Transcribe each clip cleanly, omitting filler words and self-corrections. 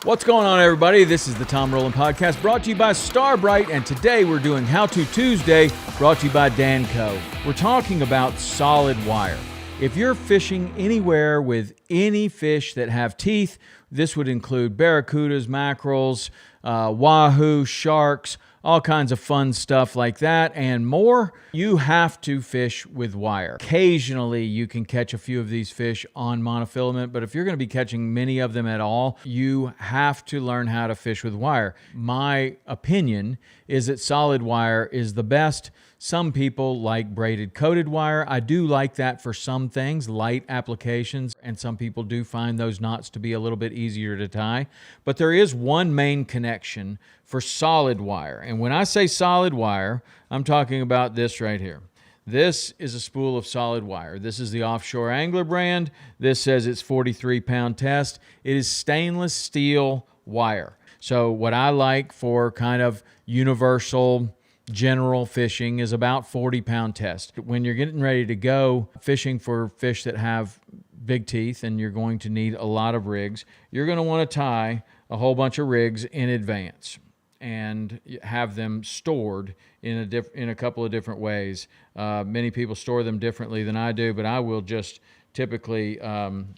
What's going on, everybody? This is the Tom Rowland Podcast, brought to you by Starbright, and today we're doing How To Tuesday, brought to you by Danco. We're talking about solid wire. If you're fishing anywhere with any fish that have teeth, this would include barracudas, mackerels, wahoo, sharks, all kinds of fun stuff like that and more. You have to fish with wire. Occasionally, you can catch a few of these fish on monofilament, but if you're going to be catching many of them at all, you have to learn how to fish with wire. My opinion is that solid wire is the best. Some people like braided coated wire. I do like that for some things, light applications, and some people do find those knots to be a little bit easier to tie. But there is one main connection for solid wire. And when I say solid wire, I'm talking about this right here. This is a spool of solid wire. This is the Offshore Angler brand. This says it's 43-pound test. It is stainless steel wire. So what I like for kind of universal general fishing is about 40-pound test. When you're getting ready to go fishing for fish that have big teeth and you're going to need a lot of rigs, you're going to want to tie a whole bunch of rigs in advance and have them stored in a couple of different ways. Many people store them differently than I do, but I will just typically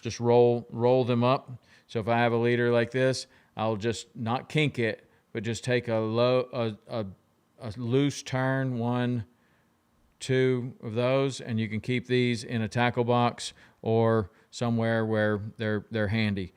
just roll them up. So if I have a leader like this, I'll just not kink it, but just take a loose turn, 1, 2 of those, and you can keep these in a tackle box or somewhere where they're handy.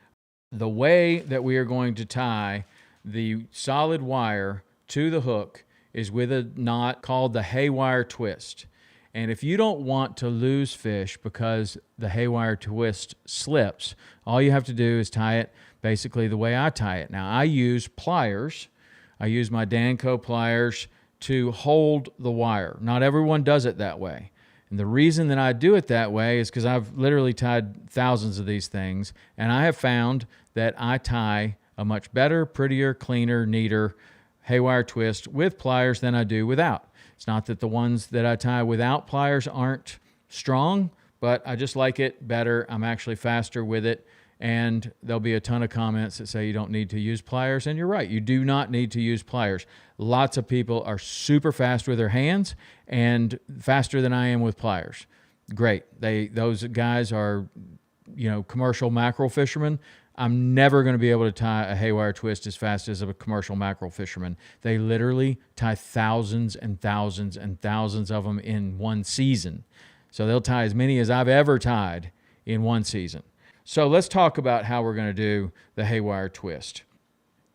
The way that we are going to tie the solid wire to the hook is with a knot called the Haywire Twist. And if you don't want to lose fish because the Haywire Twist slips, all you have to do is tie it basically the way I tie it. Now, I use pliers. I use my Danco Pliers to hold the wire. Not everyone does it that way. And the reason that I do it that way is because I've literally tied thousands of these things, and I have found that I tie a much better, prettier, cleaner, neater Haywire Twist with pliers than I do without. It's not that the ones that I tie without pliers aren't strong, but I just like it better. I'm actually faster with it. And there'll be a ton of comments that say you don't need to use pliers, and you're right, you do not need to use pliers. Lots of people are super fast with their hands and faster than I am with pliers. Great. Those guys are, commercial mackerel fishermen. I'm never going to be able to tie a Haywire Twist as fast as a commercial mackerel fisherman. They literally tie thousands and thousands and thousands of them in one season. So they'll tie as many as I've ever tied in one season. So let's talk about how we're going to do the Haywire Twist.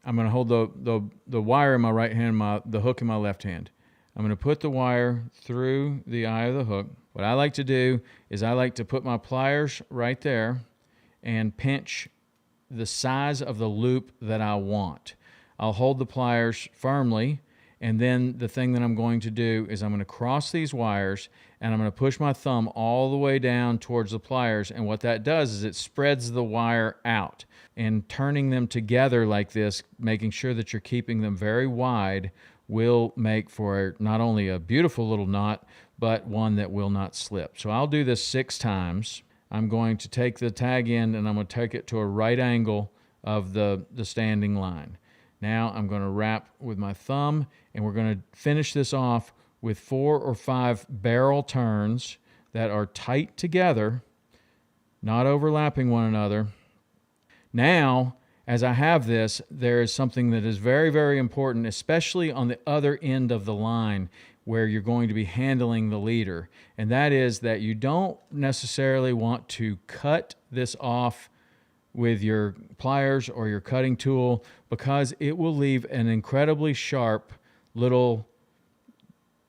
I'm going to hold the wire in my right hand, the hook in my left hand. I'm going to put the wire through the eye of the hook. What I like to do is I like to put my pliers right there and pinch the size of the loop that I want. I'll hold the pliers firmly, and then the thing that I'm going to do is I'm going to cross these wires and I'm going to push my thumb all the way down towards the pliers, and what that does is it spreads the wire out. And turning them together like this, making sure that you're keeping them very wide, will make for not only a beautiful little knot, but one that will not slip. So I'll do this 6 times. I'm going to take the tag end and I'm going to take it to a right angle of the standing line. Now I'm going to wrap with my thumb, and we're going to finish this off with 4 or 5 barrel turns that are tight together, not overlapping one another. Now, as I have this, there is something that is very, very important, especially on the other end of the line where you're going to be handling the leader, and that is that you don't necessarily want to cut this off with your pliers or your cutting tool, because it will leave an incredibly sharp little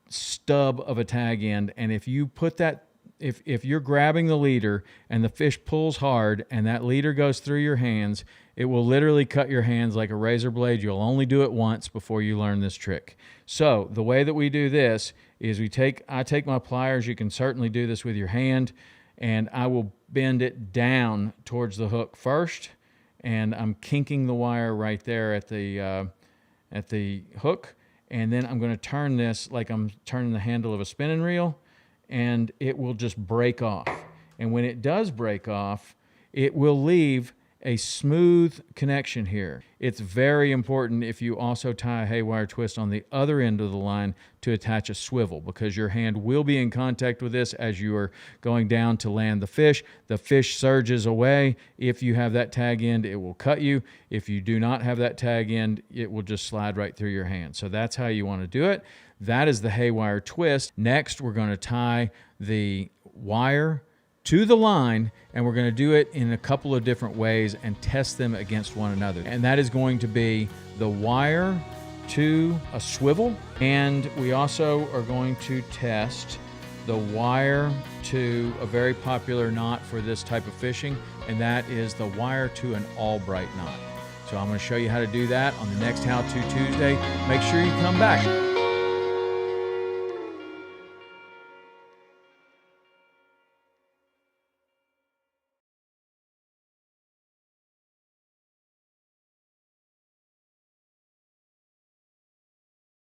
stub of a tag end. And if you put that, if you're grabbing the leader and the fish pulls hard and that leader goes through your hands, it will literally cut your hands like a razor blade. You'll only do it once before you learn this trick. So the way that we do this is I take my pliers. You can certainly do this with your hand, and I will bend it down towards the hook first, and I'm kinking the wire right there at the hook, and then I'm going to turn this like I'm turning the handle of a spinning reel, and it will just break off. And when it does break off, it will leave a smooth connection here. It's very important if you also tie a haywire twist on the other end of the line to attach a swivel, because your hand will be in contact with this as you are going down to land the fish. The fish surges away. If you have that tag end, it will cut you. If you do not have that tag end, it will just slide right through your hand. So that's how you want to do it. That is the haywire twist. Next, we're going to tie the wire to the line, and we're going to do it in a couple of different ways and test them against one another. And that is going to be the wire to a swivel, and we also are going to test the wire to a very popular knot for this type of fishing, and that is the wire to an Albright knot. So I'm going to show you how to do that on the next How To Tuesday. Make sure you come back.